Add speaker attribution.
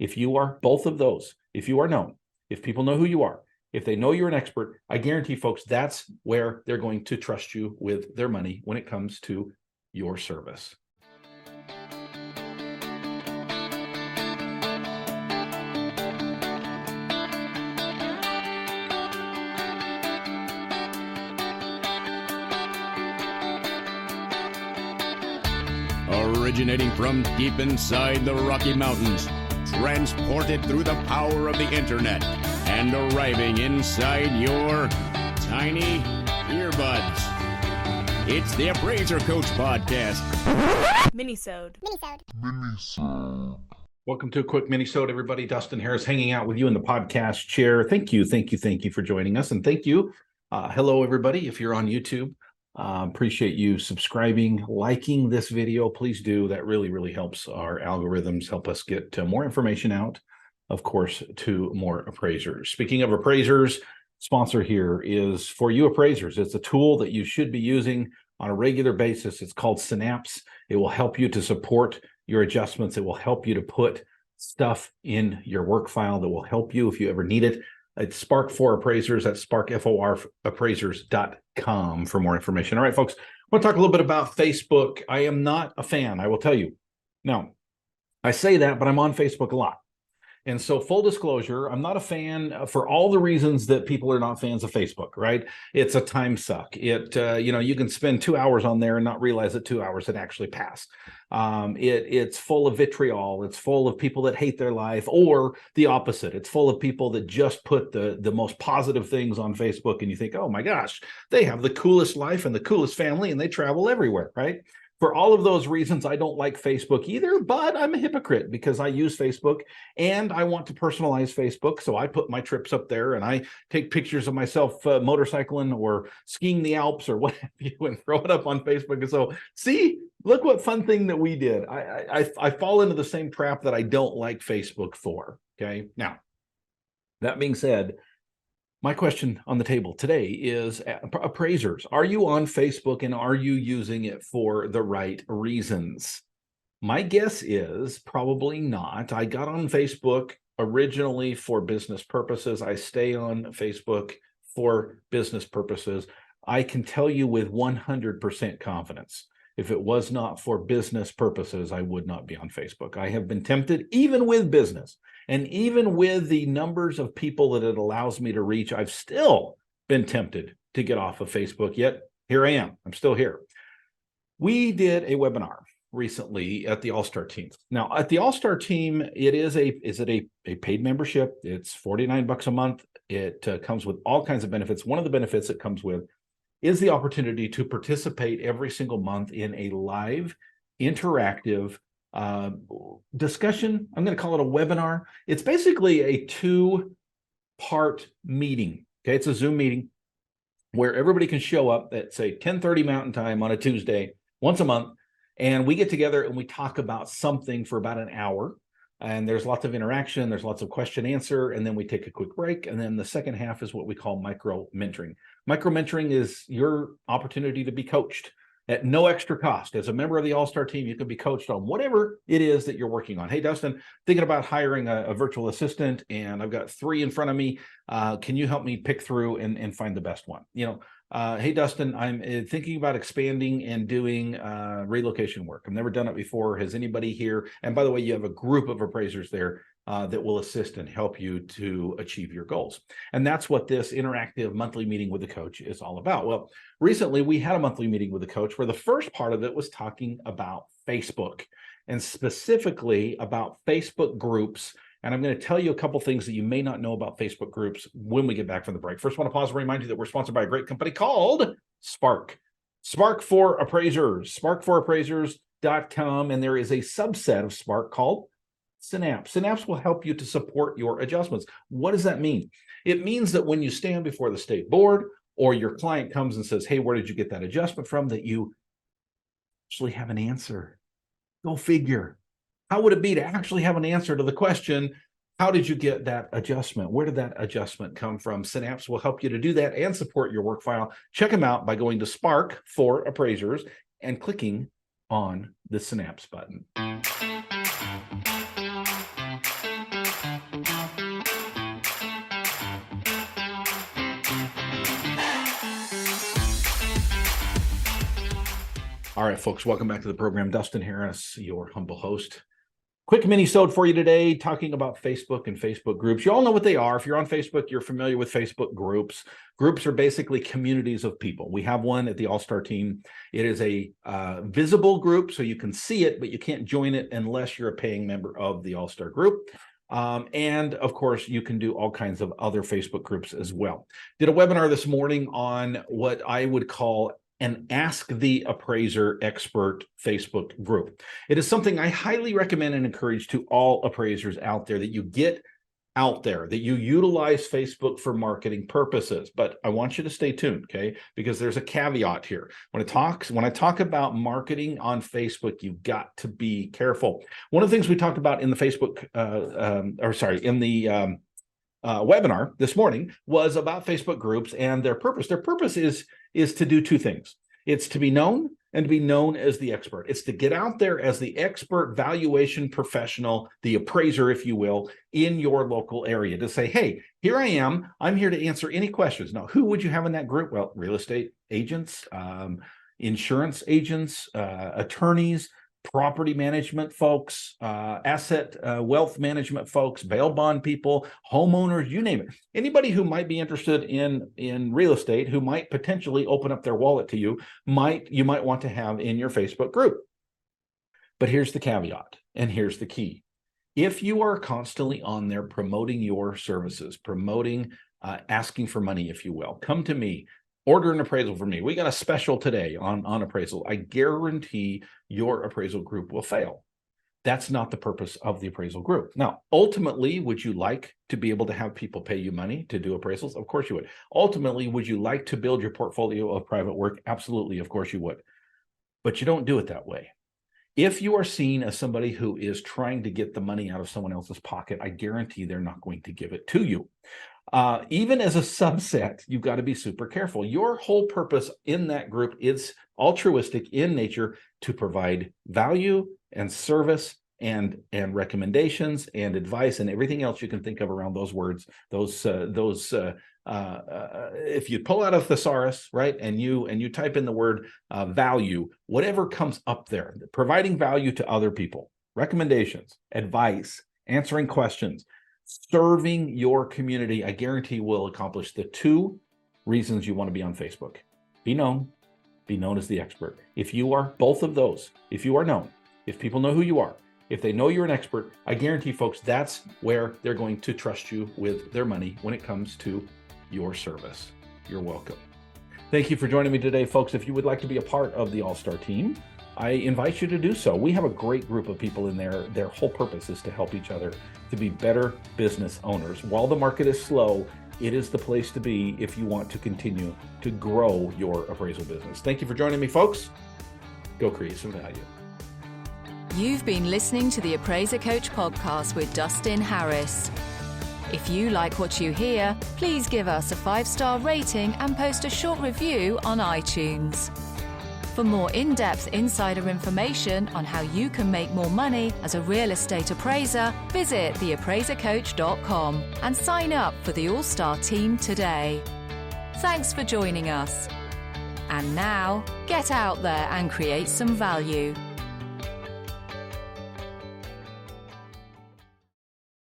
Speaker 1: if you are both of those, if you are known, if people know who you are, if they know you're an expert, I guarantee, folks, that's where they're going to trust you with their money when it comes to your service.
Speaker 2: Originating from deep inside the Rocky Mountains, transported through the power of the internet, and arriving inside your tiny earbuds. It's the Appraiser Coach Podcast.
Speaker 3: Minisode.
Speaker 1: Welcome to a quick minisode, everybody. Dustin Harris hanging out with you in the podcast chair. Thank you for joining us. And thank you. Hello, everybody. If you're on YouTube, appreciate you subscribing, liking this video. Please do. That really, really helps our algorithms, help us get more information out, of course, to more appraisers. Speaking of appraisers, sponsor here is For You Appraisers. It's a tool that you should be using on a regular basis. It's called Synapse. It will help you to support your adjustments. It will help you to put stuff in your work file that will help you if you ever need it. It's Spark for Appraisers. That's Spark, FOR, appraisers.com for more information. All right, folks, I want to talk a little bit about Facebook. I am not a fan, I will tell you. Now, I say that, but I'm on Facebook a lot. And so full disclosure, I'm not a fan for all the reasons that people are not fans of Facebook, right? It's a time suck. You can spend 2 hours on there and not realize that 2 hours had actually passed. It's full of vitriol. It's full of people that hate their life, or the opposite. It's full of people that just put the most positive things on Facebook, and you think, oh my gosh, they have the coolest life and the coolest family, and they travel everywhere, right? For all of those reasons, I don't like Facebook either, but I'm a hypocrite because I use Facebook and I want to personalize Facebook. So I put my trips up there and I take pictures of myself motorcycling or skiing the Alps or what have you and throw it up on Facebook. And so, see, look what fun thing that we did. I fall into the same trap that I don't like Facebook for. Okay. Now, that being said, my question on the table today is, appraisers, are you on Facebook and are you using it for the right reasons? My guess is probably not. I got on Facebook originally for business purposes. I stay on Facebook for business purposes. I can tell you with 100% confidence, if it was not for business purposes, I would not be on Facebook. I have been tempted, even with business. And even with the numbers of people that it allows me to reach, I've still been tempted to get off of Facebook, yet here I am. I'm still here. We did a webinar recently at the All-Star Team. Now, at the All-Star Team, is it a paid membership? It's $49 a month. It comes with all kinds of benefits. One of the benefits it comes with is the opportunity to participate every single month in a live, interactive discussion. I'm going to call it a webinar. It's basically a two-part meeting. Okay, it's a Zoom meeting where everybody can show up at, say, 10:30 Mountain Time on a Tuesday once a month, and we get together and we talk about something for about an hour. And there's lots of interaction, there's lots of question answer, and then we take a quick break. And then the second half is what we call micro mentoring. Micro mentoring is your opportunity to be coached at no extra cost. As a member of the All-Star Team, you can be coached on whatever it is that you're working on. Hey, Dustin, thinking about hiring a virtual assistant, and I've got 3 in front of me. Can you help me pick through and find the best one? Hey, Dustin, I'm thinking about expanding and doing relocation work. I've never done it before. Has anybody here? And by the way, you have a group of appraisers there that will assist and help you to achieve your goals. And that's what this interactive monthly meeting with the coach is all about. Well, recently we had a monthly meeting with the coach where the first part of it was talking about Facebook and specifically about Facebook groups. And I'm going to tell you a couple things that you may not know about Facebook groups when we get back from the break. First, I want to pause and remind you that we're sponsored by a great company called Spark. Spark for Appraisers, sparkforappraisers.com. And there is a subset of Spark called Synapse. Synapse will help you to support your adjustments. What does that mean? It means that when you stand before the state board or your client comes and says, hey, where did you get that adjustment from? That you actually have an answer. Go figure. How would it be to actually have an answer to the question, how did you get that adjustment? Where did that adjustment come from? Synapse will help you to do that and support your work file. Check them out by going to Spark for Appraisers and clicking on the Synapse button. All right, folks, welcome back to the program. Dustin Harris, your humble host. Quick mini-sode for you today, talking about Facebook and Facebook groups. You all know what they are. If you're on Facebook, you're familiar with Facebook groups. Groups are basically communities of people. We have one at the All-Star team. It is a visible group, so you can see it, but you can't join it unless you're a paying member of the All-Star group. And of course, you can do all kinds of other Facebook groups as well. Did a webinar this morning on what I would call an Ask the Appraiser Expert Facebook group. It is something I highly recommend and encourage to all appraisers out there, that you get out there, that you utilize Facebook for marketing purposes. But I want you to stay tuned, okay? Because there's a caveat here. When I talk about marketing on Facebook, you've got to be careful. One of the things we talked about in the Facebook, webinar this morning was about Facebook groups and their purpose. Their purpose is to do two things. It's to be known and to be known as the expert. It's to get out there as the expert valuation professional, the appraiser, if you will, in your local area, to say, hey, here I am. I'm here to answer any questions. Now, who would you have in that group? Well, real estate agents, insurance agents, attorneys, property management folks, asset wealth management folks, bail bond people, homeowners, you name it. Anybody who might be interested in real estate, who might potentially open up their wallet to you, you might want to have in your Facebook group. But here's the caveat, and here's the key. If you are constantly on there promoting your services, asking for money, if you will, come to me. Order an appraisal for me. We got a special today on appraisal. I guarantee your appraisal group will fail. That's not the purpose of the appraisal group. Now, ultimately, would you like to be able to have people pay you money to do appraisals? Of course you would. Ultimately, would you like to build your portfolio of private work? Absolutely, of course you would. But you don't do it that way. If you are seen as somebody who is trying to get the money out of someone else's pocket, I guarantee they're not going to give it to you. Even as a subset, you've got to be super careful. Your whole purpose in that group is altruistic in nature, to provide value and service and recommendations and advice and everything else you can think of around those words. If you pull out a thesaurus, right, and you type in the word value, whatever comes up there, providing value to other people, recommendations, advice, answering questions, serving your community, I guarantee will accomplish the two reasons you want to be on Facebook. Be known as the expert. If you are both of those, if you are known, if people know who you are, if they know you're an expert, I guarantee folks, that's where they're going to trust you with their money when it comes to your service. You're welcome. Thank you for joining me today, folks. If you would like to be a part of the All-Star team, I invite you to do so. We have a great group of people in there. Their whole purpose is to help each other to be better business owners. While the market is slow, it is the place to be if you want to continue to grow your appraisal business. Thank you for joining me, folks. Go create some value.
Speaker 4: You've been listening to the Appraiser Coach podcast with Dustin Harris. If you like what you hear, please give us a 5-star rating and post a short review on iTunes. For more in-depth insider information on how you can make more money as a real estate appraiser, visit theappraisercoach.com and sign up for the All-Star team today. Thanks for joining us. And now, get out there and create some value.